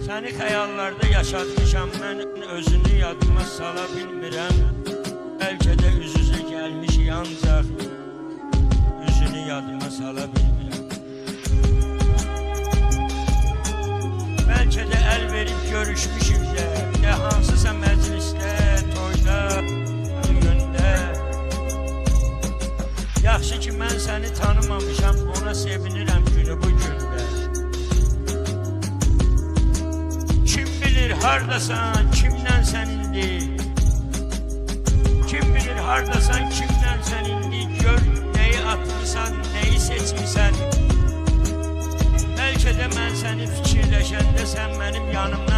Səni xəyallarda yaşatmışam mən, özünü yadıma sala bilmirəm. Bəlkə də üz-üzə gəlmişik ancaq üzünü yadıma sala bilmirəm. Bəlkə də əl verib görüşmüşük də hansısa məclisdə, toyda, düğündə. Yaxşı ki mən səni tanımamışam, ona sevinirəm günü bu gündə. Hardasan, kimdən sən indi? Kim bilir hardasan, kimdən sən indi? Gör neyi atmışsan, neyi seçmişsən. Bəlkə də mən səni fikirləşəndə sən mənim yanımdan